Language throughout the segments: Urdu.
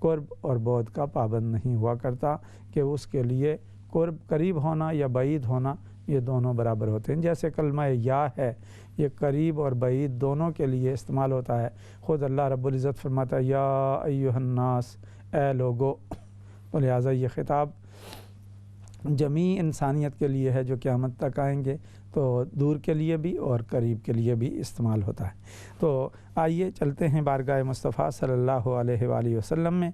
قرب اور بعد کا پابند نہیں ہوا کرتا کہ اس کے لیے قریب ہونا یا بعید ہونا یہ دونوں برابر ہوتے ہیں۔ جیسے کلمہ یا ہے، یہ قریب اور بعید دونوں کے لیے استعمال ہوتا ہے۔ خود اللہ رب العزت فرماتا ہے یا ایھا الناس، اے لوگو، تو لہٰذا یہ خطاب جمیع انسانیت کے لیے ہے جو قیامت تک آئیں گے، تو دور کے لیے بھی اور قریب کے لیے بھی استعمال ہوتا ہے۔ تو آئیے چلتے ہیں بارگاہ مصطفیٰ صلی اللہ علیہ وآلہ وسلم میں۔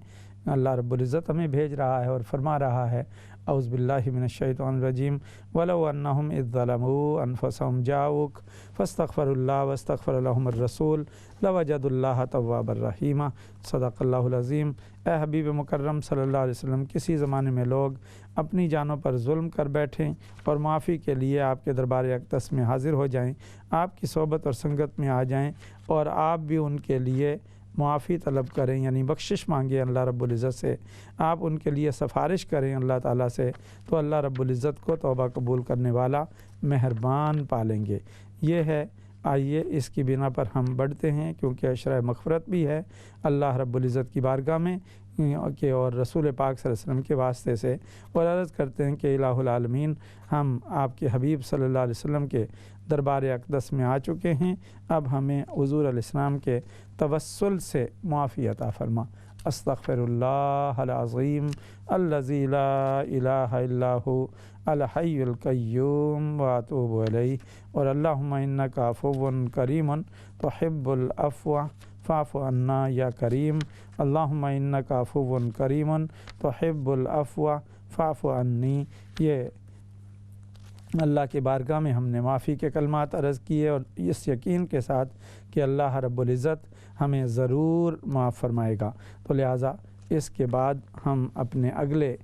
اللہ رب العزت ہمیں بھیج رہا ہے اور فرما رہا ہے اعوذ باللہ من الشیطان الرجیم وَلَوْ أَنَّهُمْ إِذ ظَّلَمُوا أَنفُسَهُمْ جَاءُوكَ فَاسْتَغْفَرُوا اللَّهَ وَاسْتَغْفَرَ لَهُمُ الرَّسُولُ لَوَجَدُوا اللَّهَ تَوَّابًا رَحِيمًا۔ صدق اللہ العظیم۔ اے حبیب مکرم صلی اللہ علیہ وسلم، کسی زمانے میں لوگ اپنی جانوں پر ظلم کر بیٹھیں اور معافی کے لیے آپ کے دربار اقدس میں حاضر ہو جائیں، آپ کی صحبت اور سنگت میں آ جائیں اور آپ بھی ان کے لیے معافی طلب کریں، یعنی بخشش مانگیں اللہ رب العزت سے، آپ ان کے لیے سفارش کریں اللہ تعالیٰ سے، تو اللہ رب العزت کو توبہ قبول کرنے والا مہربان پالیں گے۔ یہ ہے۔ آئیے اس کی بنا پر ہم بڑھتے ہیں، کیونکہ عشرہ مغفرت بھی ہے اللہ رب العزت کی بارگاہ میں کہ اور رسول پاک صلی اللہ علیہ وسلم کے واسطے سے، اور عرض کرتے ہیں کہ الہ العالمین، ہم آپ کے حبیب صلی اللہ علیہ وسلم کے دربار اقدس میں آ چکے ہیں، اب ہمیں حضور علیہ السلام کے توسل سے معافی عطا فرما۔ استغفر اللہ العظیم الذی لا الہ الا ھو الحی القیوم واتوب الیہ، اور اللہم انک عفو کریم تحب العفو فاعف عنا یا کریم، اللہم انک عفو کریم تحب العفو فاعف عنی۔ یہ اللہ کی بارگاہ میں ہم نے معافی کے کلمات عرض کیے، اور اس یقین کے ساتھ کہ اللہ رب العزت ہمیں ضرور معاف فرمائے گا۔ تو لہٰذا اس کے بعد ہم اپنے اگلے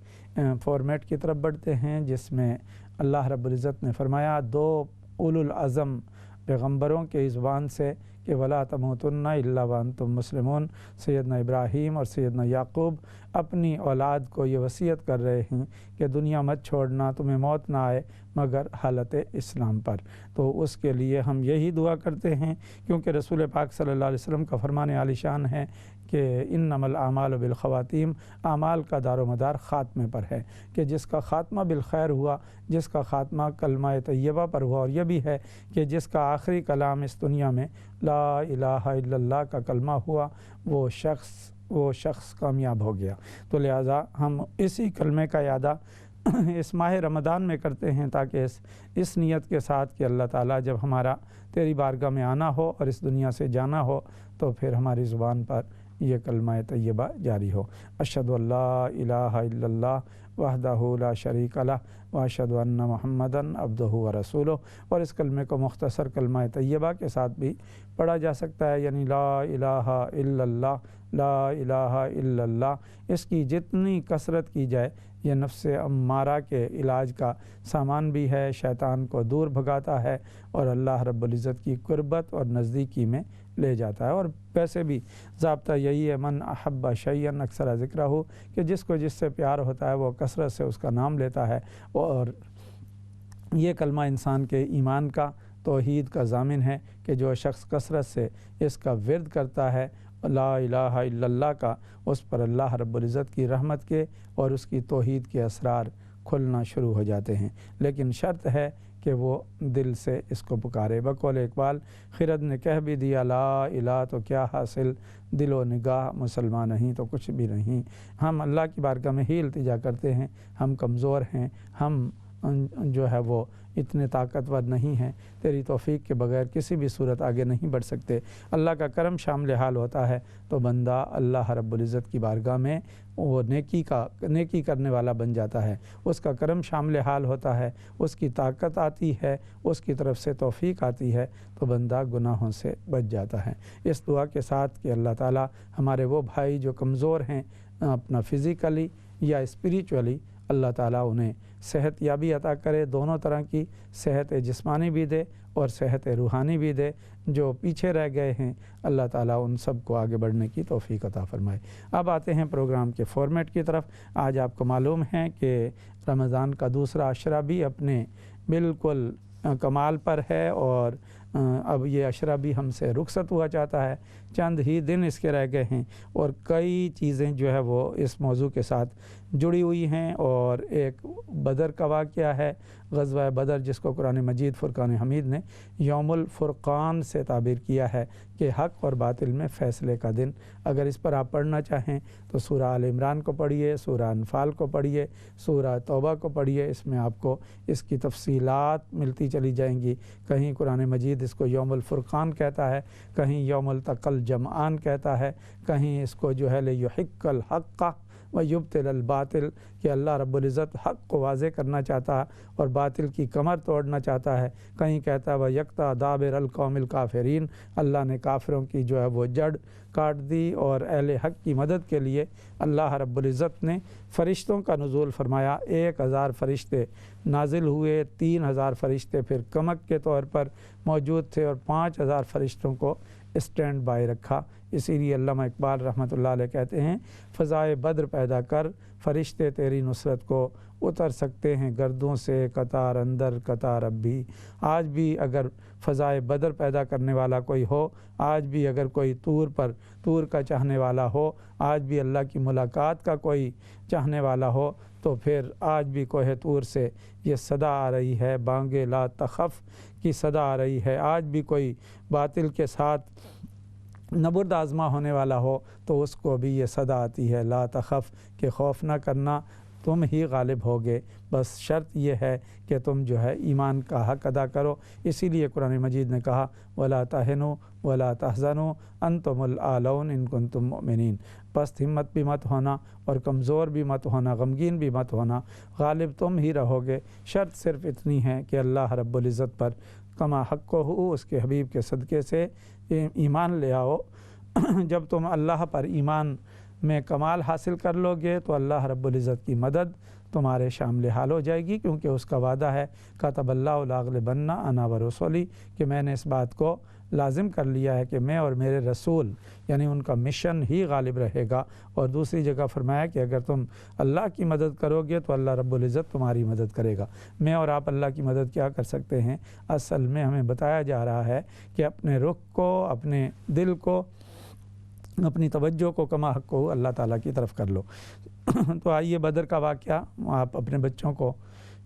فارمیٹ کی طرف بڑھتے ہیں، جس میں اللہ رب العزت نے فرمایا دو اولو العزم پیغمبروں کے زبان سے کہ وَلَا تَمُوتُنَّ إِلَّا وَأَنْتُمْ مُسْلِمُونَ، سیدنا ابراہیم اور سیدنا یعقوب اپنی اولاد کو یہ وصیت کر رہے ہیں کہ دنیا مت چھوڑنا، تمہیں موت نہ آئے مگر حالت اسلام پر۔ تو اس کے لیے ہم یہی دعا کرتے ہیں، کیونکہ رسول پاک صلی اللہ علیہ وسلم کا فرمان عالی شان ہے کہ انما الاعمال بالخواتیم، اعمال کا دار و مدار خاتمے پر ہے، کہ جس کا خاتمہ بالخیر ہوا، جس کا خاتمہ کلمہ طیبہ پر ہوا، اور یہ بھی ہے کہ جس کا آخری کلام اس دنیا میں لا الہ الا اللہ کا کلمہ ہوا، وہ شخص کامیاب ہو گیا۔ تو لہٰذا ہم اسی کلمے کا اعادہ اس ماہ رمضان میں کرتے ہیں، تاکہ اس نیت کے ساتھ کہ اللہ تعالیٰ جب ہمارا تیری بارگاہ میں آنا ہو اور اس دنیا سے جانا ہو، تو پھر ہماری زبان پر یہ کلمہ طیبہ جاری ہو۔ اشہد ان لا الہ الا اللہ وحدہ لا شریک لہ واشہد ان محمدً عبدہ ورسولہ۔ اور اس کلمے کو مختصر کلمہ طیبہ کے ساتھ بھی پڑھا جا سکتا ہے، یعنی لا الہ الا اللہ، لا الہ الا اللہ۔ اس کی جتنی کثرت کی جائے یہ نفس امارہ کے علاج کا سامان بھی ہے، شیطان کو دور بھگاتا ہے اور اللہ رب العزت کی قربت اور نزدیکی میں لے جاتا ہے۔ اور ویسے بھی ضابطہ یہی ہے، من احب شیئا اکثر ذکرہ، کہ جس کو جس سے پیار ہوتا ہے وہ کثرت سے اس کا نام لیتا ہے، اور یہ کلمہ انسان کے ایمان کا، توحید کا ضامن ہے کہ جو شخص کثرت سے اس کا ورد کرتا ہے لا الہ الا اللہ کا، اس پر اللہ رب العزت کی رحمت کے اور اس کی توحید کے اسرار کھلنا شروع ہو جاتے ہیں، لیکن شرط ہے کہ وہ دل سے اس کو پکارے۔ بقول اقبال، خرد نے کہہ بھی دیا لا الہ تو کیا حاصل، دل و نگاہ مسلمان نہیں تو کچھ بھی نہیں۔ ہم اللہ کی بارگاہ میں ہی التجا کرتے ہیں، ہم کمزور ہیں، ہم جو ہے وہ اتنے طاقتور نہیں ہیں، تیری توفیق کے بغیر کسی بھی صورت آگے نہیں بڑھ سکتے۔ اللہ کا کرم شامل حال ہوتا ہے تو بندہ اللہ رب العزت کی بارگاہ میں وہ نیکی کرنے والا بن جاتا ہے، اس کا کرم شامل حال ہوتا ہے، اس کی طاقت آتی ہے، اس کی طرف سے توفیق آتی ہے تو بندہ گناہوں سے بچ جاتا ہے۔ اس دعا کے ساتھ کہ اللہ تعالیٰ ہمارے وہ بھائی جو کمزور ہیں اپنا فزیکلی یا اسپریچولی، اللہ تعالیٰ انہیں صحت یابی عطا کرے، دونوں طرح کی صحت جسمانی بھی دے اور صحت روحانی بھی دے۔ جو پیچھے رہ گئے ہیں اللہ تعالیٰ ان سب کو آگے بڑھنے کی توفیق عطا فرمائے۔ اب آتے ہیں پروگرام کے فارمیٹ کی طرف۔ آج آپ کو معلوم ہے کہ رمضان کا دوسرا عشرہ بھی اپنے بالکل کمال پر ہے، اور اب یہ عشرہ بھی ہم سے رخصت ہوا چاہتا ہے، چند ہی دن اس کے رہ گئے ہیں، اور کئی چیزیں جو ہے وہ اس موضوع کے ساتھ جڑی ہوئی ہیں۔ اور ایک بدر کا واقعہ ہے، غزوہ بدر، جس کو قرآن مجید فرقان حمید نے یوم الفرقان سے تعبیر کیا ہے کہ حق اور باطل میں فیصلے کا دن۔ اگر اس پر آپ پڑھنا چاہیں تو سورہ آل عمران کو پڑھیے، سورہ انفال کو پڑھیے، سورہ توبہ کو پڑھیے، اس میں آپ کو اس کی تفصیلات ملتی چلی جائیں گی۔ کہیں قرآن مجید اس کو یوم الفرقان کہتا ہے، کہیں یوم التقى الجمعان کہتا ہے، کہیں اس کو جو ہے لیحق الحق ویبطل الباطل، کہ اللہ رب العزت حق کو واضح کرنا چاہتا ہے اور باطل کی کمر توڑنا چاہتا ہے۔ کہیں کہتا ہے وَيَقْطَعَ دَابِرَ الْقَوْمِ الْكَافِرِينَ، اللہ نے کافروں کی جو ہے وہ جڑ کاٹ دی، اور اہل حق کی مدد کے لیے اللہ رب العزت نے فرشتوں کا نزول فرمایا۔ 1000 فرشتے نازل ہوئے، 3000 فرشتے پھر کمک کے طور پر موجود تھے، اور 5000 فرشتوں کو اسٹینڈ بائی رکھا۔ اسی لیے علامہ اقبال رحمۃ اللہ علیہ کہتے ہیں فضائے بدر پیدا کر، فرشتے تیری نصرت کو اتر سکتے ہیں گردوں سے، قطار اندر قطار اب بھی۔ آج بھی اگر فضائے بدر پیدا کرنے والا کوئی ہو، آج بھی اگر کوئی طور کا چاہنے والا ہو، آج بھی اللہ کی ملاقات کا کوئی چاہنے والا ہو، تو پھر آج بھی کوہ طور سے یہ صدا آ رہی ہے، بانگے لا تخف کی صدا آ رہی ہے۔ آج بھی کوئی باطل کے ساتھ نبرد آزما ہونے والا ہو تو اس کو بھی یہ صدا آتی ہے، لا تخف، کہ خوف نہ کرنا، تم ہی غالب ہوگے، بس شرط یہ ہے کہ تم جو ہے ایمان کا حق ادا کرو۔ اسی لیے قرآن مجید نے کہا وَلَا تَهِنُوا وَلَا تَحْزَنُوا أَنْتُمُ الْأَعْلَوْنَ إِن كُنتُم مُؤْمِنِينَ، پست ہمت بھی مت ہونا اور کمزور بھی مت ہونا، غمگین بھی مت ہونا، غالب تم ہی رہو گے۔ شرط صرف اتنی ہے کہ اللہ رب العزت پر کما حق ہو، اس کے حبیب کے صدقے سے ایمان لے آؤ۔ جب تم اللہ پر ایمان میں کمال حاصل کر لو گے تو اللہ رب العزت کی مدد تمہارے شامل حال ہو جائے گی، کیونکہ اس کا وعدہ ہے کتب اللہ لاغلبن انا ورسولی، کہ میں نے اس بات کو لازم کر لیا ہے کہ میں اور میرے رسول، یعنی ان کا مشن ہی غالب رہے گا۔ اور دوسری جگہ فرمایا کہ اگر تم اللہ کی مدد کرو گے تو اللہ رب العزت تمہاری مدد کرے گا۔ میں اور آپ اللہ کی مدد کیا کر سکتے ہیں؟ اصل میں ہمیں بتایا جا رہا ہے کہ اپنے رخ کو، اپنے دل کو، اپنی توجہ کو کما حق کو اللہ تعالیٰ کی طرف کر لو۔ تو آئیے بدر کا واقعہ آپ اپنے بچوں کو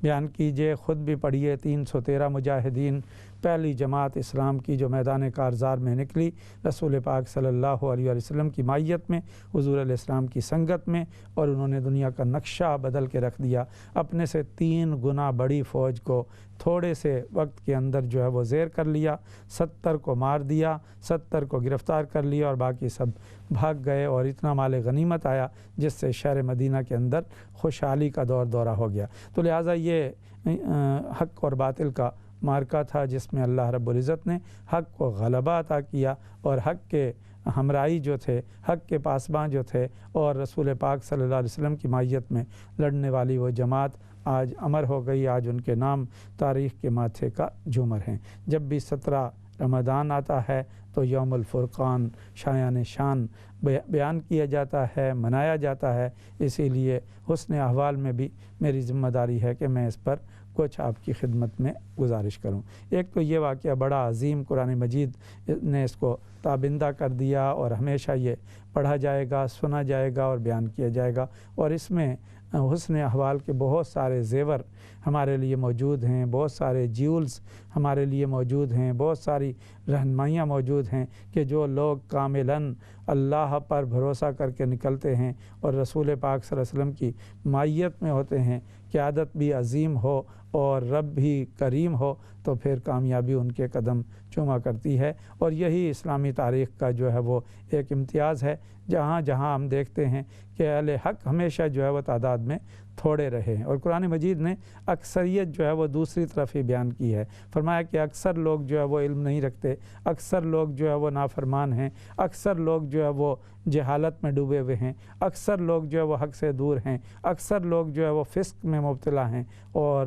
بیان کیجئے، خود بھی پڑھیے۔ 313 مجاہدین، پہلی جماعت اسلام کی جو میدان کارزار میں نکلی، رسول پاک صلی اللہ علیہ وسلم کی مائیت میں، حضور علیہ السلام کی سنگت میں، اور انہوں نے دنیا کا نقشہ بدل کے رکھ دیا۔ اپنے سے 3 گنا بڑی فوج کو تھوڑے سے وقت کے اندر جو ہے وہ زیر کر لیا، 70 کو مار دیا، 70 کو گرفتار کر لیا، اور باقی سب بھاگ گئے، اور اتنا مال غنیمت آیا جس سے شہر مدینہ کے اندر خوشحالی کا دورہ ہو گیا۔ تو لہٰذا یہ حق اور باطل کا مارکا تھا، جس میں اللہ رب العزت نے حق کو غلبہ عطا کیا، اور حق کے ہمراہی جو تھے، حق کے پاسباں جو تھے، اور رسول پاک صلی اللہ علیہ وسلم کی مائیت میں لڑنے والی وہ جماعت آج امر ہو گئی۔ آج ان کے نام تاریخ کے ماتھے کا جھومر ہیں۔ جب بھی 17 رمضان آتا ہے تو یوم الفرقان شایان شان بیان کیا جاتا ہے، منایا جاتا ہے۔ اسی لیے حسن احوال میں بھی میری ذمہ داری ہے کہ میں اس پر کچھ آپ کی خدمت میں گزارش کروں۔ ایک تو یہ واقعہ بڑا عظیم، قرآن مجید نے اس کو تابندہ کر دیا، اور ہمیشہ یہ پڑھا جائے گا، سنا جائے گا اور بیان کیا جائے گا، اور اس میں حسن احوال کے بہت سارے زیور ہمارے لیے موجود ہیں، بہت سارے جیولز ہمارے لیے موجود ہیں، بہت ساری رہنمائیاں موجود ہیں کہ جو لوگ کاملاً اللہ پر بھروسہ کر کے نکلتے ہیں اور رسول پاک صلی اللہ علیہ وسلم کی مائیت میں ہوتے ہیں، قیادت بھی عظیم ہو اور رب بھی کریم ہو، تو پھر کامیابی ان کے قدم چوما کرتی ہے۔ اور یہی اسلامی تاریخ کا جو ہے وہ ایک امتیاز ہے، جہاں جہاں ہم دیکھتے ہیں کہ اہل حق ہمیشہ جو ہے وہ تعداد میں تھوڑے رہے ہیں، اور قرآن مجید نے اکثریت جو ہے وہ دوسری طرف ہی بیان کی ہے۔ فرمایا کہ اکثر لوگ جو ہے وہ علم نہیں رکھتے، اکثر لوگ جو ہے وہ نافرمان ہیں، اکثر لوگ جو ہے وہ جہالت میں ڈوبے ہوئے ہیں، اکثر لوگ جو ہے وہ حق سے دور ہیں، اکثر لوگ جو ہے وہ فسق میں مبتلا ہیں، اور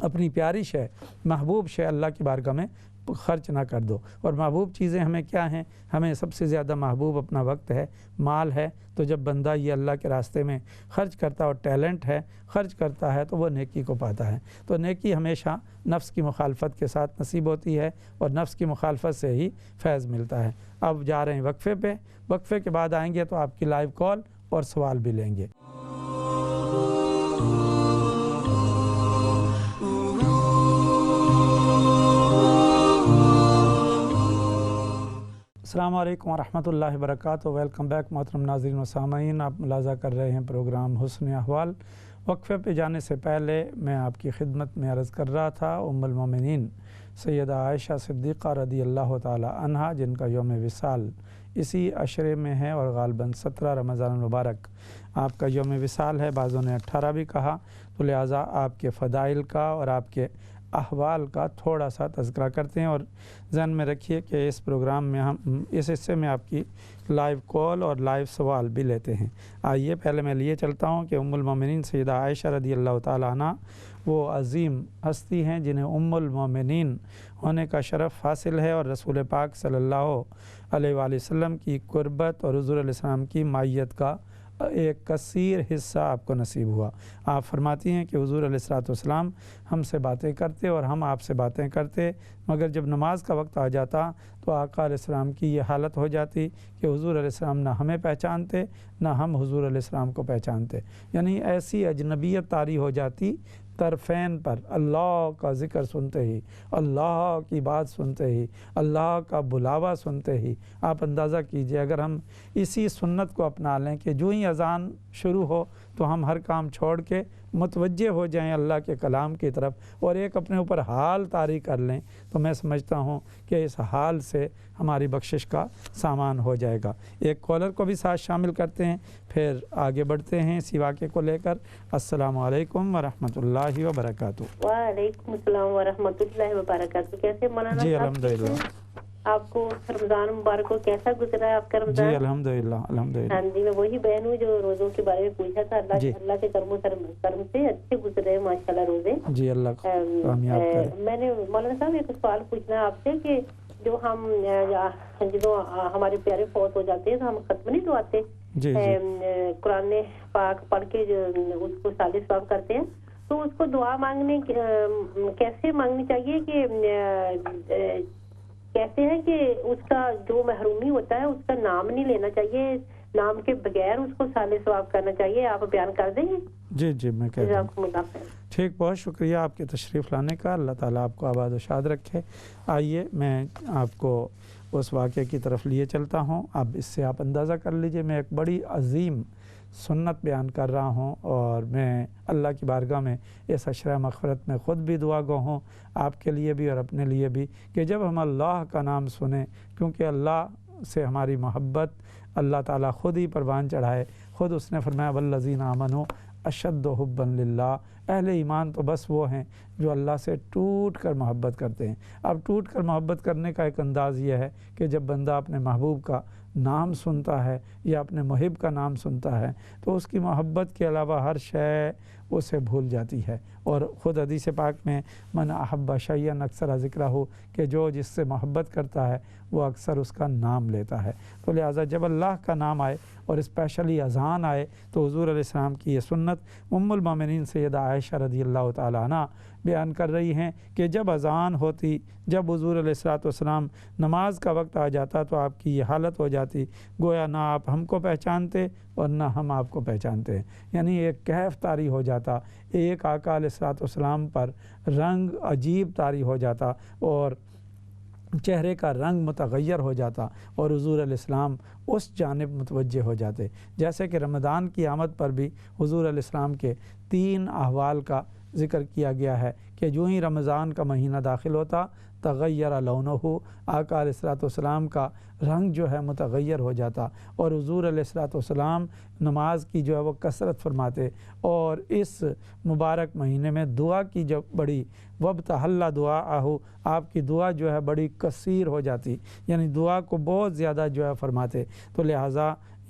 اپنی پیاری شے محبوب شے اللہ کی بارگاہ میں خرچ نہ کر دو۔ اور محبوب چیزیں ہمیں کیا ہیں؟ ہمیں سب سے زیادہ محبوب اپنا وقت ہے، مال ہے۔ تو جب بندہ یہ اللہ کے راستے میں خرچ کرتا ہے اور ٹیلنٹ ہے خرچ کرتا ہے تو وہ نیکی کو پاتا ہے۔ تو نیکی ہمیشہ نفس کی مخالفت کے ساتھ نصیب ہوتی ہے اور نفس کی مخالفت سے ہی فیض ملتا ہے۔ اب جا رہے ہیں وقفے پہ، وقفے کے بعد آئیں گے تو آپ کی لائیو کال اور سوال بھی لیں گے۔ السلام علیکم ورحمۃ اللہ وبرکاتہ۔ ویلکم بیک محترم ناظرین و سامعین، آپ ملاحظہ کر رہے ہیں پروگرام حسن احوال۔ وقفے پہ جانے سے پہلے میں آپ کی خدمت میں عرض کر رہا تھا ام المومنین سیدہ عائشہ صدیقہ رضی اللہ تعالی عنہا، جن کا یوم وصال اسی عشرے میں ہے اور غالباً 17 رمضان المبارک آپ کا یوم وصال ہے، بعضوں نے 18 بھی کہا، تو لہٰذا آپ کے فضائل کا اور آپ کے احوال کا تھوڑا سا تذکرہ کرتے ہیں۔ اور ذہن میں رکھیے کہ اس پروگرام میں ہم اس حصے میں آپ کی لائیو کال اور لائیو سوال بھی لیتے ہیں۔ آئیے پہلے میں لیے چلتا ہوں کہ ام المومنین سیدہ عائشہ رضی اللہ تعالیٰ عنہ وہ عظیم ہستی ہیں جنہیں ام المومنین ہونے کا شرف حاصل ہے، اور رسول پاک صلی اللہ علیہ وآلہ وسلم کی قربت اور حضور علیہ السلام کی معیت کا ایک کثیر حصہ آپ کو نصیب ہوا۔ آپ فرماتی ہیں کہ حضور علیہ السلام ہم سے باتیں کرتے اور ہم آپ سے باتیں کرتے، مگر جب نماز کا وقت آ جاتا تو آقا علیہ السلام کی یہ حالت ہو جاتی کہ حضور علیہ السلام نہ ہمیں پہچانتے نہ ہم حضور علیہ السلام کو پہچانتے، یعنی ایسی اجنبیت طاری ہو جاتی طرفین پر۔ اللہ کا ذکر سنتے ہی، اللہ کی بات سنتے ہی، اللہ کا بلاوا سنتے ہی آپ اندازہ کیجئے اگر ہم اسی سنت کو اپنا لیں کہ جو ہی اذان شروع ہو تو ہم ہر کام چھوڑ کے متوجہ ہو جائیں اللہ کے کلام کی طرف اور ایک اپنے اوپر حال طاری کر لیں، تو میں سمجھتا ہوں کہ اس حال سے ہماری بخشش کا سامان ہو جائے گا۔ ایک کالر کو بھی ساتھ شامل کرتے ہیں، پھر آگے بڑھتے ہیں اسی واقعے کو لے کر۔ السلام علیکم ورحمۃ اللہ وبرکاتہ۔ وعلیکم السلام ورحمۃ اللہ وبرکاتہ۔ کیسے مولانا؟ جی الحمدللہ۔ آپ کو رمضان مبارک کو کیسا گزرا ہے آپ کا رمضان؟ جی الحمدللہ الحمدللہ۔ ہاں جی، میں وہی بہن ہوں جو روزوں کے بارے میں پوچھا تھا۔ اللہ کے کرم سے اچھے گزرے ماشاءاللہ روزے۔ جی اللہ کامیاب کرے۔ میں نے مولانا صاحب ایک سوال پوچھنا ہے آپ سے کہ جو ہمارے پیارے فوت ہو جاتے ہیں تو ہم ختم نہیں دعاتے، قرآن پاک پڑھ کے اس کو ثالث ثواب کرتے ہیں، تو اس کو دعا مانگنے کیسے مانگنی چاہیے کہ کہتے ہیں کہ اس کا جو محرومی ہوتا ہے اس کا نام نہیں لینا چاہیے، نام کے بغیر اس کو ثالث ثواب کرنا چاہیے، آپ بیان کر دیں گے؟ جی میں کہتا ہوں۔ ٹھیک، بہت شکریہ آپ کے تشریف لانے کا، اللہ تعالیٰ آپ کو آباد و شاد رکھے۔ آئیے میں آپ کو اس واقعے کی طرف لیے چلتا ہوں۔ اب اس سے آپ اندازہ کر لیجئے میں ایک بڑی عظیم سنت بیان کر رہا ہوں اور میں اللہ کی بارگاہ میں اس عشرہ مغفرت میں خود بھی دعا گو ہوں، آپ کے لیے بھی اور اپنے لیے بھی، کہ جب ہم اللہ کا نام سنیں، کیونکہ اللہ سے ہماری محبت اللہ تعالیٰ خود ہی پروان چڑھائے، خود اس نے فرمایا والذین آمنوا اشد حبا للہ، اہل ایمان تو بس وہ ہیں جو اللہ سے ٹوٹ کر محبت کرتے ہیں۔ اب ٹوٹ کر محبت کرنے کا ایک انداز یہ ہے کہ جب بندہ اپنے محبوب کا نام سنتا ہے یا اپنے محب کا نام سنتا ہے تو اس کی محبت کے علاوہ ہر شے اسے بھول جاتی ہے، اور خود حدیث پاک میں من احب شیئا اکثر ذکرہ ہو کہ جو جس سے محبت کرتا ہے وہ اکثر اس کا نام لیتا ہے۔ تو لہٰذا جب اللہ کا نام آئے اور اسپیشلی اذان آئے تو حضور علیہ السلام کی یہ سنت ام المومنین سیدہ عائشہ رضی اللہ تعالیٰ عنہ بیان کر رہی ہیں کہ جب اذان ہوتی، جب حضور علیہ السلام نماز کا وقت آ جاتا تو آپ کی یہ حالت ہو جاتی گویا نہ آپ ہم کو پہچانتے اور نہ ہم آپ کو پہچانتے ہیں، یعنی ایک کیف طاری ہو جاتا، ایک آقا علیہ السلام پر رنگ عجیب طاری ہو جاتا اور چہرے کا رنگ متغیر ہو جاتا اور حضور علیہ السلام اس جانب متوجہ ہو جاتے۔ جیسے کہ رمضان کی آمد پر بھی حضور علیہ السلام کے 3 احوال کا ذکر کیا گیا ہے کہ جو ہی رمضان کا مہینہ داخل ہوتا تغیر لونہ، آقا علیہ السلام کا رنگ جو ہے متغیر ہو جاتا اور حضور علیہ السلام نماز کی جو ہے وہ کثرت فرماتے، اور اس مبارک مہینے میں دعا کی جو بڑی وابتہل دعاءہ، آپ کی دعا جو ہے بڑی کثیر ہو جاتی، یعنی دعا کو بہت زیادہ جو ہے فرماتے۔ تو لہٰذا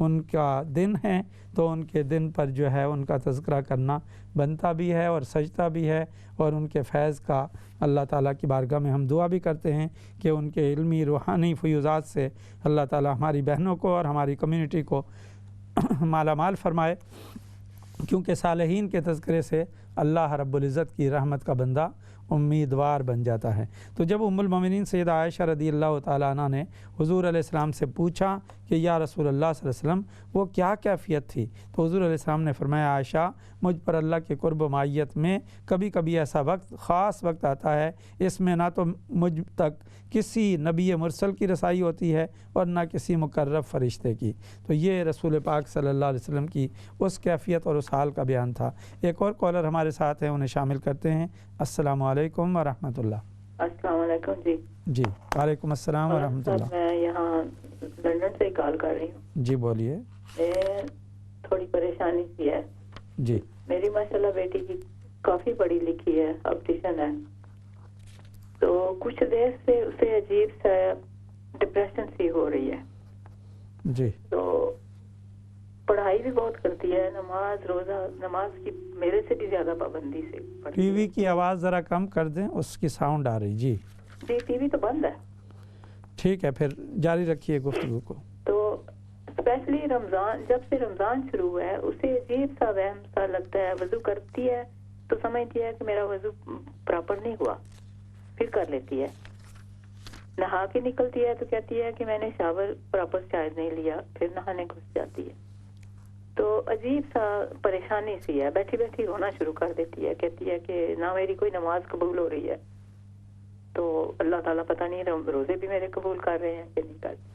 ان کا دن ہے تو ان کے دن پر جو ہے ان کا تذکرہ کرنا بنتا بھی ہے اور سجدہ بھی ہے، اور ان کے فیض کا اللہ تعالیٰ کی بارگاہ میں ہم دعا بھی کرتے ہیں کہ ان کے علمی روحانی فیوضات سے اللہ تعالیٰ ہماری بہنوں کو اور ہماری کمیونٹی کو مالا مال فرمائے، کیونکہ صالحین کے تذکرے سے اللہ رب العزت کی رحمت کا بندہ امیدوار بن جاتا ہے۔ تو جب ام المومنین سیدہ عائشہ رضی اللہ تعالیٰ عنہ نے حضور علیہ السلام سے پوچھا کہ یا رسول اللہ صلی اللہ علیہ وسلم وہ کیا کیفیت تھی، تو حضور علیہ السلام نے فرمایا عائشہ مجھ پر اللہ کے قرب و معیت میں کبھی کبھی ایسا وقت خاص وقت آتا ہے، اس میں نہ تو مجھ تک کسی نبی مرسل کی رسائی ہوتی ہے اور نہ کسی مقرب فرشتے کی۔ تو یہ رسول پاک صلی اللہ علیہ وسلم کی اس کیفیت اور اس حال کا بیان تھا۔ ایک اور کالر ہمارے ساتھ ہیں، انہیں شامل کرتے ہیں۔ السلام علیکم ورحمۃ اللہ۔ السلام علیکم جی۔ جی وعلیکم السلام ورحمۃ اللہ۔ میں یہاں لندن سے کال کر رہی ہوں۔ جی بولیے۔ تھوڑی پریشانی سی ہے جی۔ میری ماشاءاللہ بیٹی کی کافی پڑھی لکھی ہے، آپٹیشن ہے، تو کچھ دیر سے اسے عجیب سا ڈپریشن سی ہو رہی ہے۔ جی۔ تو پڑھائی بھی بہت کرتی ہے، نماز روزہ نماز کی میرے سے بھی زیادہ پابندی سے پڑھتی ہے۔ ٹی وی کی آواز ذرا کم کر دیں، اس کی ساؤنڈ آ رہی۔ جی جی ٹی وی تو بند ہے۔ ٹھیک ہے، پھر جاری رکھیے گفتگو کو۔ تو اسپیشلی رمضان، جب سے رمضان شروع ہوا ہے اسے عجیب سا وہم سا لگتا ہے، وضو کرتی ہے تو سمجھتی ہے کہ میرا وضو پراپر نہیں ہوا، پھر کر لیتی ہے، نہا کے نکلتی ہے تو کہتی ہے کہ میں نے شاور پراپر شاید نہیں لیا، پھر نہانے گھس جاتی ہے۔ تو عجیب سا پریشانی سی ہے، بیٹھی بیٹھی رونا شروع کر دیتی ہے، کہتی ہے کہ نہ میری کوئی نماز قبول ہو رہی ہے، تو اللہ تعالیٰ پتہ نہیں روزے بھی میرے قبول کر رہے ہیں کہ نہیں کر رہے۔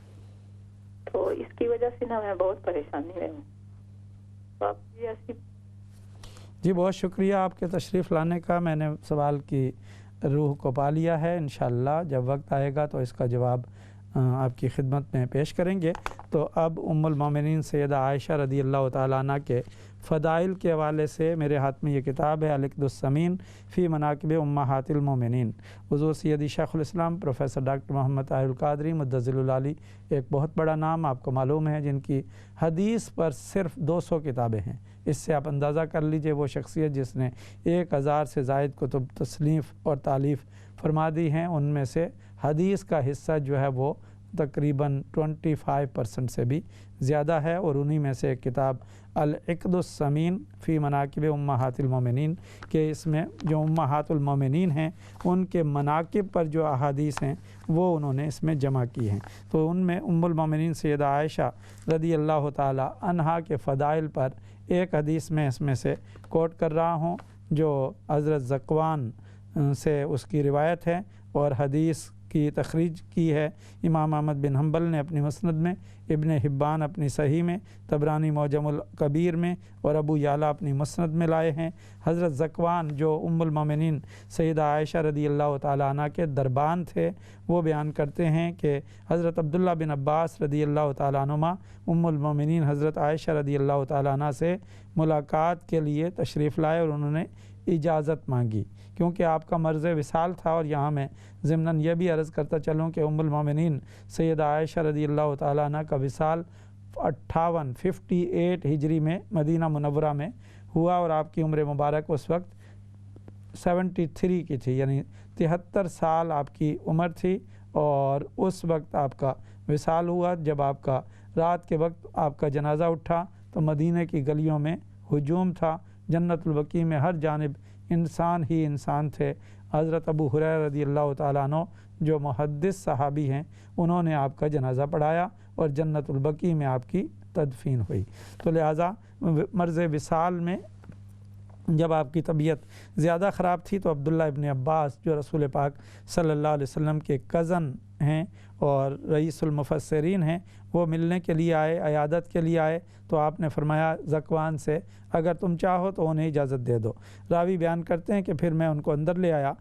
تو اس کی وجہ سے نا میں بہت پریشانی میں ہوں۔ تو آپ بھی ایسی۔ جی بہت شکریہ آپ کے تشریف لانے کا، میں نے سوال کی روح کو پا لیا ہے، انشاءاللہ جب وقت آئے گا تو اس کا جواب آپ کی خدمت میں پیش کریں گے۔ تو اب ام المومنین سیدہ عائشہ رضی اللہ تعالیٰ عنہ کے فضائل کے حوالے سے میرے ہاتھ میں یہ کتاب ہے العقد الثمین فی مناقب امہات المومنین، حضور سیدی شیخ الاسلام پروفیسر ڈاکٹر محمد طاہر القادری مدظل العالی، ایک بہت بڑا نام آپ کو معلوم ہے، جن کی حدیث پر صرف 200 کتابیں ہیں۔ اس سے آپ اندازہ کر لیجئے وہ شخصیت جس نے 1000 سے زائد کتب تصنیف اور تالیف فرما دی ہیں، ان میں سے حدیث کا حصہ جو ہے وہ تقریباً 25% سے بھی زیادہ ہے، اور انہی میں سے ایک کتاب العقد الثمین فی مناقب امہات المومنین کہ اس میں جو امہات المومنین ہیں ان کے مناقب پر جو احادیث ہیں وہ انہوں نے اس میں جمع کی ہیں۔ تو ان میں ام المومنین سیدہ عائشہ رضی اللہ تعالی عنہا کے فضائل پر ایک حدیث میں اس میں سے کوٹ کر رہا ہوں جو حضرت ذکوان سے اس کی روایت ہے، اور حدیث کی تخریج کی ہے امام احمد بن حنبل نے اپنی مسند میں، ابن حبان اپنی صحیح میں، طبرانی معجم الکبیر میں، اور ابو یعلا اپنی مسند میں لائے ہیں۔ حضرت ذکوان جو ام المومنین سیدہ عائشہ رضی اللہ تعالیٰ عنہ کے دربان تھے، وہ بیان کرتے ہیں کہ حضرت عبداللہ بن عباس رضی اللہ تعالیٰ عنہما ام المومنین حضرت عائشہ رضی اللہ تعالیٰ عنہ سے ملاقات کے لیے تشریف لائے اور انہوں نے اجازت مانگی، کیونکہ آپ کا مرض وصال تھا۔ اور یہاں میں ضمناً یہ بھی عرض کرتا چلوں کہ ام المومنین سیدہ عائشہ رضی اللہ تعالیٰ عنہ کا وصال 58 ہجری میں مدینہ منورہ میں ہوا، اور آپ کی عمر مبارک اس وقت 73 کی تھی، یعنی 73 سال آپ کی عمر تھی، اور اس وقت آپ کا وصال ہوا۔ جب آپ کا رات کے وقت آپ کا جنازہ اٹھا تو مدینہ کی گلیوں میں ہجوم تھا، جنت البقیع میں ہر جانب انسان ہی انسان تھے۔ حضرت ابو ہریرہ رضی اللہ تعالیٰ عنہ جو محدث صحابی ہیں، انہوں نے آپ کا جنازہ پڑھایا اور جنت البقیع میں آپ کی تدفین ہوئی۔ تو لہٰذا مرض وصال میں جب آپ کی طبیعت زیادہ خراب تھی تو عبداللہ ابن عباس جو رسول پاک صلی اللہ علیہ وسلم کے کزن ہیں اور رئیس المفسرین ہیں، وہ ملنے کے لیے آئے، عیادت کے لیے آئے، تو آپ نے فرمایا ذکوان سے اگر تم چاہو تو انہیں اجازت دے دو۔ راوی بیان کرتے ہیں کہ پھر میں ان کو اندر لے آیا،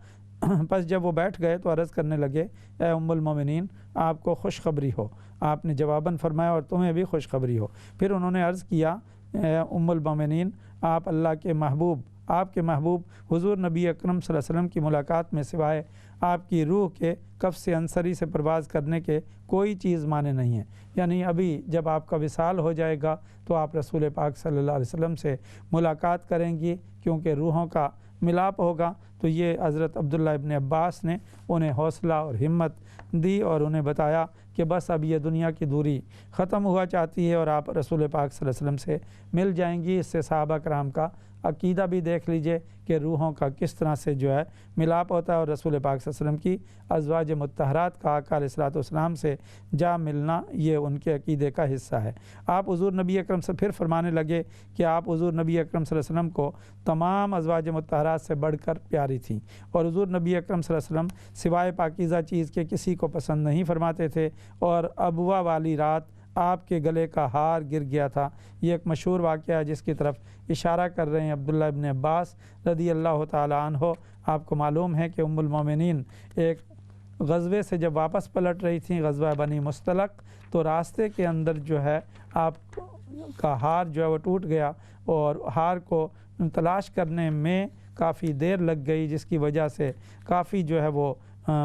پس جب وہ بیٹھ گئے تو عرض کرنے لگے اے ام المومنین آپ کو خوشخبری ہو۔ آپ نے جواباً فرمایا اور تمہیں بھی خوشخبری ہو۔ پھر انہوں نے عرض کیا اے ام المومنین آپ اللہ کے محبوب آپ کے محبوب حضور نبی اکرم صلی اللہ علیہ وسلم کی ملاقات میں سوائے آپ کی روح کے قفس انصری سے پرواز کرنے کے کوئی چیز مانے نہیں ہے۔ یعنی ابھی جب آپ کا وصال ہو جائے گا تو آپ رسول پاک صلی اللہ علیہ وسلم سے ملاقات کریں گی، کیونکہ روحوں کا ملاپ ہوگا۔ تو یہ حضرت عبداللہ ابن عباس نے انہیں حوصلہ اور ہمت دی اور انہیں بتایا کہ بس اب یہ دنیا کی دوری ختم ہوا چاہتی ہے اور آپ رسول پاک صلی اللہ علیہ وسلم سے مل جائیں گی۔ اس سے صحابہ کرام کا عقیدہ بھی دیکھ لیجئے کہ روحوں کا کس طرح سے جو ہے ملاپ ہوتا ہے، اور رسول پاک صلی اللہ علیہ وسلم کی ازواج مطہرات کا آقا علیہ السلام سے جا ملنا یہ ان کے عقیدے کا حصہ ہے۔ آپ حضور نبی اکرم سے پھر فرمانے لگے کہ آپ حضور نبی اکرم صلی اللہ علیہ وسلم کو تمام ازواج مطہرات سے بڑھ کر پیاری تھیں، اور حضور نبی اکرم صلی اللہ علیہ وسلم سوائے پاکیزہ چیز کے کسی کو پسند نہیں فرماتے تھے، اور ابوا والی رات آپ کے گلے کا ہار گر گیا تھا۔ یہ ایک مشہور واقعہ ہے جس کی طرف اشارہ کر رہے ہیں عبداللہ ابن عباس رضی اللہ تعالیٰ عنہ۔ آپ کو معلوم ہے کہ ام المومنین ایک غزوے سے جب واپس پلٹ رہی تھیں، غزوہ بنی مستلق، تو راستے کے اندر جو ہے آپ کا ہار جو ہے وہ ٹوٹ گیا، اور ہار کو تلاش کرنے میں کافی دیر لگ گئی، جس کی وجہ سے کافی جو ہے وہ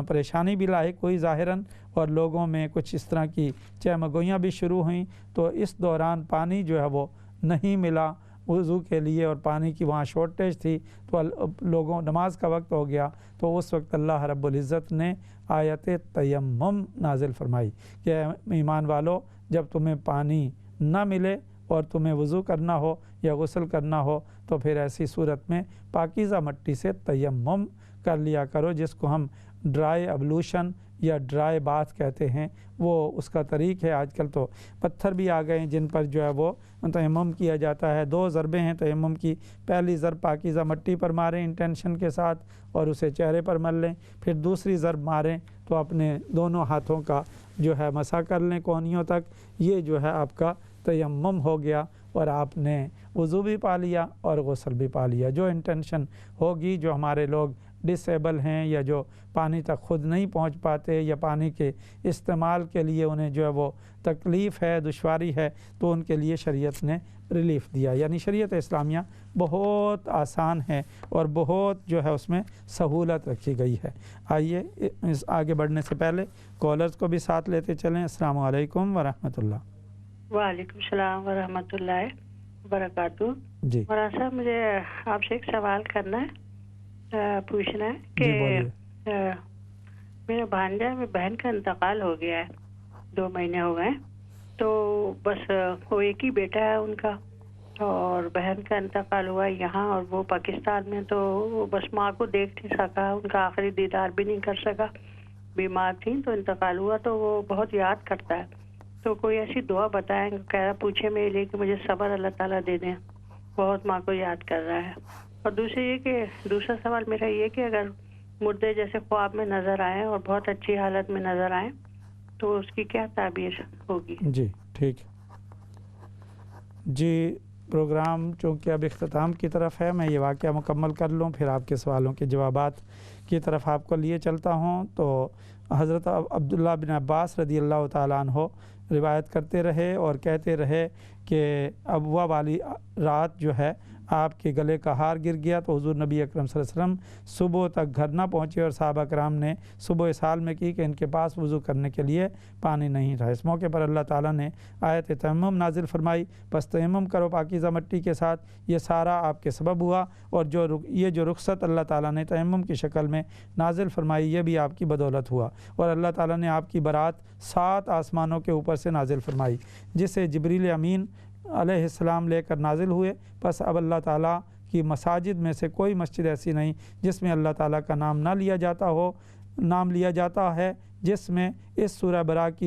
پریشانی بھی لاحق ہوئی ظاہراً، اور لوگوں میں کچھ اس طرح کی چہمگوئیاں بھی شروع ہوئیں۔ تو اس دوران پانی جو ہے وہ نہیں ملا وضو کے لیے، اور پانی کی وہاں شارٹیج تھی، تو لوگوں نماز کا وقت ہو گیا۔ تو اس وقت اللہ رب العزت نے آیت تیمم نازل فرمائی کہ ایمان والو، جب تمہیں پانی نہ ملے اور تمہیں وضو کرنا ہو یا غسل کرنا ہو تو پھر ایسی صورت میں پاکیزہ مٹی سے تیمم کر لیا کرو، جس کو ہم ڈرائی ابلوشن یا ڈرائی باتھ کہتے ہیں۔ وہ اس کا طریق ہے۔ آج کل تو پتھر بھی آ گئے ہیں جن پر جو ہے وہ تیمم کیا جاتا ہے۔ 2 ضربیں ہیں تیمم کی، پہلی ضرب پاکیزہ مٹی پر ماریں انٹینشن کے ساتھ اور اسے چہرے پر مل لیں، پھر دوسری ضرب ماریں تو اپنے دونوں ہاتھوں کا جو ہے مسح کر لیں کونیوں تک۔ یہ جو ہے آپ کا تیمم ہو گیا، اور آپ نے وضو بھی پا لیا اور غسل بھی پا لیا۔ جو انٹینشن ہوگی، جو ہمارے لوگ ڈس ایبل ہیں یا جو پانی تک خود نہیں پہنچ پاتے یا پانی کے استعمال کے لیے انہیں جو ہے وہ تکلیف ہے، دشواری ہے، تو ان کے لیے شریعت نے ریلیف دیا۔ یعنی شریعت اسلامیہ بہت آسان ہے اور بہت جو ہے اس میں سہولت رکھی گئی ہے۔ آئیے اس آگے بڑھنے سے پہلے کالرز کو بھی ساتھ لیتے چلیں۔ السلام علیکم ورحمۃ اللہ۔ وعلیکم السلام ورحمۃ اللہ وبرکاتہ۔ جی مولانا صاحب، مجھے آپ سے ایک سوال کرنا ہے، پوچھنا ہے کہ میرے بھانجا میں بہن کا انتقال ہو گیا ہے، 2 مہینے ہو گئے، تو بس وہ ایک ہی بیٹا ہے ان کا، اور بہن کا انتقال ہوا یہاں اور وہ پاکستان میں، تو وہ بس ماں کو دیکھ نہیں سکا، ان کا آخری دیدار بھی نہیں کر سکا، بیمار تھیں تو انتقال ہوا، تو وہ بہت یاد کرتا ہے۔ تو کوئی ایسی دعا بتائیں، کہہ رہا پوچھے میرے لیے کہ مجھے صبر اللہ تعالیٰ دے دیں، بہت ماں کو یاد کر رہا ہے۔ اور دوسرا سوال میرا یہ کہ اگر مردے جیسے خواب میں نظر آئیں اور بہت اچھی حالت میں نظر آئیں تو اس کی کیا تعبیر ہوگی؟ جی ٹھیک جی، پروگرام چونکہ اب اختتام کی طرف ہے، میں یہ واقعہ مکمل کر لوں، پھر آپ کے سوالوں کے جوابات کی طرف آپ کو لیے چلتا ہوں۔ تو حضرت عبداللہ بن عباس رضی اللہ تعالیٰ عنہ روایت کرتے رہے اور کہتے رہے کہ ابوا والی رات جو ہے آپ کے گلے کا ہار گر گیا، تو حضور نبی اکرم صلی اللہ علیہ وسلم صبح تک گھر نہ پہنچے، اور صحابہ کرام نے صبح اس حال میں کی کہ ان کے پاس وضو کرنے کے لیے پانی نہیں تھا۔ اس موقع پر اللہ تعالیٰ نے آیت تیمم نازل فرمائی، بس تیمم کرو پاکیزہ مٹی کے ساتھ۔ یہ سارا آپ کے سبب ہوا، اور یہ جو رخصت اللہ تعالیٰ نے تیمم کی شکل میں نازل فرمائی، یہ بھی آپ کی بدولت ہوا، اور اللہ تعالیٰ نے آپ کی برات 7 آسمانوں کے اوپر سے نازل فرمائی، جسے جبریل امین علیہ السلام لے کر نازل ہوئے۔ بس اب اللہ تعالیٰ کی مساجد میں سے کوئی مسجد ایسی نہیں جس میں اللہ تعالیٰ کا نام نہ لیا جاتا ہے، جس میں اس سورہ برات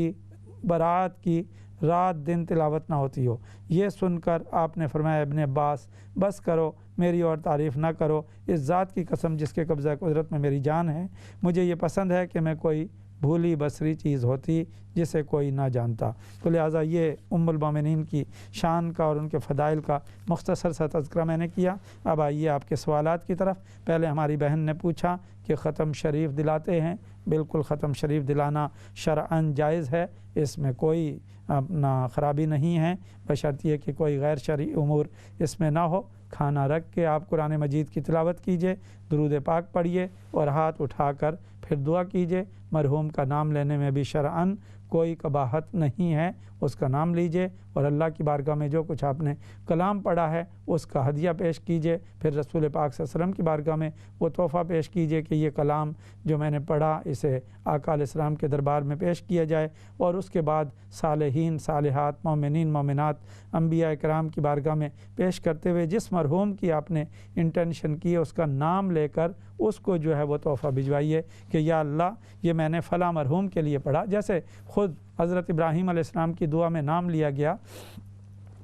کی رات دن تلاوت نہ ہوتی ہو۔ یہ سن کر آپ نے فرمایا، ابن عباس بس کرو، میری اور تعریف نہ کرو، اس ذات کی قسم جس کے قبضہ قدرت میں میری جان ہے، مجھے یہ پسند ہے کہ میں کوئی بھولی بصری چیز ہوتی جسے کوئی نہ جانتا۔ تو لہٰذا یہ ام المومنین کی شان کا اور ان کے فضائل کا مختصر سا تذکرہ میں نے کیا۔ اب آئیے آپ کے سوالات کی طرف۔ پہلے ہماری بہن نے پوچھا کہ ختم شریف دلاتے ہیں۔ بالکل ختم شریف دلانا شرعاً جائز ہے، اس میں کوئی اپنا خرابی نہیں ہے، بشرط یہ کہ کوئی غیر شرعی امور اس میں نہ ہو۔ کھانا رکھ کے آپ قرآن مجید کی تلاوت کیجئے، درود پاک پڑھیے اور ہاتھ اٹھا کر پھر دعا کیجئے۔ مرحوم کا نام لینے میں بھی شرعاً کوئی قباحت نہیں ہے، اس کا نام لیجئے اور اللہ کی بارگاہ میں جو کچھ آپ نے کلام پڑھا ہے اس کا ہدیہ پیش کیجئے۔ پھر رسول پاک صلی اللہ علیہ وسلم کی بارگاہ میں وہ تحفہ پیش کیجئے کہ یہ کلام جو میں نے پڑھا اسے آقا علیہ السلام کے دربار میں پیش کیا جائے، اور اس کے بعد صالحین صالحات مومنین مومنات انبیاء کرام کی بارگاہ میں پیش کرتے ہوئے جس مرحوم کی آپ نے انٹینشن کی ہے اس کا نام لے کر اس کو جو ہے وہ تحفہ بھجوائیے کہ یا اللہ یہ میں نے فلاں مرحوم کے لیے پڑھا۔ جیسے خود حضرت ابراہیم علیہ السلام کی دعا میں نام لیا گیا،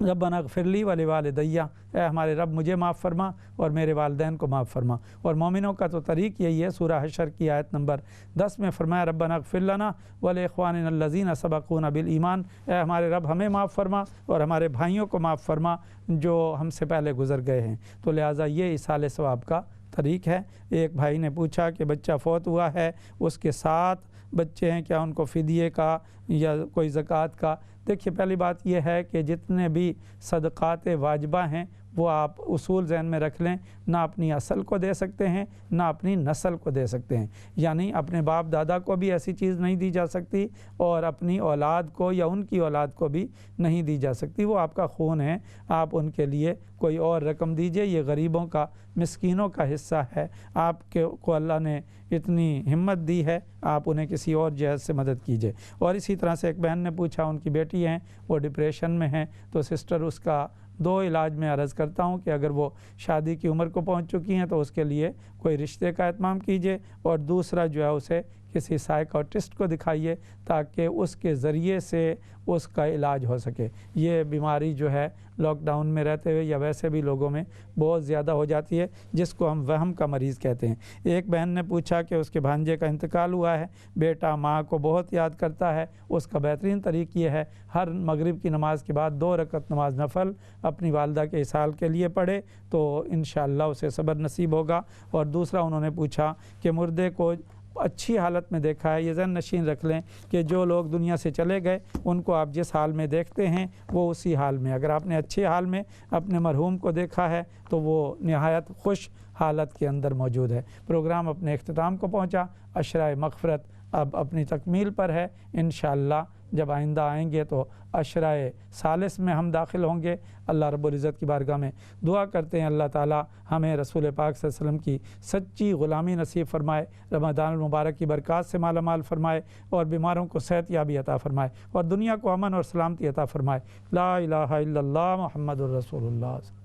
ربنا اغفر لی ولوالدی، اے ہمارے رب مجھے معاف فرما اور میرے والدین کو معاف فرما۔ اور مومنوں کا تو طریق یہی ہے، سورہ حشر کی آیت نمبر 10 میں فرمایا ربنا اغفر لنا ولاخواننا الذین سبقونا بالایمان، اے ہمارے رب ہمیں معاف فرما اور ہمارے بھائیوں کو معاف فرما جو ہم سے پہلے گزر گئے ہیں۔ تو لہٰذا یہ ایصال ثواب کا طریق ہے۔ ایک بھائی نے پوچھا کہ بچہ فوت ہوا ہے، اس کے 7 بچے ہیں، کیا ان کو فدیے کا یا کوئی زکوٰۃ کا؟ دیکھیے پہلی بات یہ ہے کہ جتنے بھی صدقات واجبہ ہیں وہ آپ اصول ذہن میں رکھ لیں، نہ اپنی اصل کو دے سکتے ہیں نہ اپنی نسل کو دے سکتے ہیں، یعنی اپنے باپ دادا کو بھی ایسی چیز نہیں دی جا سکتی اور اپنی اولاد کو یا ان کی اولاد کو بھی نہیں دی جا سکتی۔ وہ آپ کا خون ہے، آپ ان کے لیے کوئی اور رقم دیجئے، یہ غریبوں کا مسکینوں کا حصہ ہے، آپ کو اللہ نے اتنی ہمت دی ہے، آپ انہیں کسی اور جہت سے مدد کیجئے۔ اور اسی طرح سے ایک بہن نے پوچھا ان کی بیٹی ہیں، وہ ڈپریشن میں ہیں، تو سسٹر اس کا 2 علاج میں عرض کرتا ہوں کہ اگر وہ شادی کی عمر کو پہنچ چکی ہیں تو اس کے لیے کوئی رشتے کا اہتمام کیجئے، اور دوسرا جو ہے اسے کسی سائیکاٹرسٹ کو دکھائیے تاکہ اس کے ذریعے سے اس کا علاج ہو سکے۔ یہ بیماری جو ہے لاک ڈاؤن میں رہتے ہوئے یا ویسے بھی لوگوں میں بہت زیادہ ہو جاتی ہے، جس کو ہم وہم کا مریض کہتے ہیں۔ ایک بہن نے پوچھا کہ اس کے بھانجے کا انتقال ہوا ہے، بیٹا ماں کو بہت یاد کرتا ہے، اس کا بہترین طریق یہ ہے ہر مغرب کی نماز کے بعد 2 رکعت نماز نفل اپنی والدہ کے اصال کے لیے پڑھے تو انشاءاللہ اسے صبر نصیب ہوگا۔ اور دوسرا انہوں نے پوچھا کہ مردے کو اچھی حالت میں دیکھا ہے، یہ ذہن نشین رکھ لیں کہ جو لوگ دنیا سے چلے گئے ان کو آپ جس حال میں دیکھتے ہیں وہ اسی حال میں، اگر آپ نے اچھے حال میں اپنے مرحوم کو دیکھا ہے تو وہ نہایت خوش حالت کے اندر موجود ہے۔ پروگرام اپنے اختتام کو پہنچا، عشرہ مغفرت اب اپنی تکمیل پر ہے۔ انشاءاللہ جب آئندہ آئیں گے تو عشرہ ثالث میں ہم داخل ہوں گے۔ اللہ رب العزت کی بارگاہ میں دعا کرتے ہیں اللہ تعالی ہمیں رسول پاک صلی اللہ علیہ وسلم کی سچی غلامی نصیب فرمائے، رمضان المبارک کی برکات سے مالا مال فرمائے اور بیماروں کو صحت یابی عطا فرمائے اور دنیا کو امن اور سلامتی عطا فرمائے۔ لا الہ الا اللہ محمد الرسول اللہ۔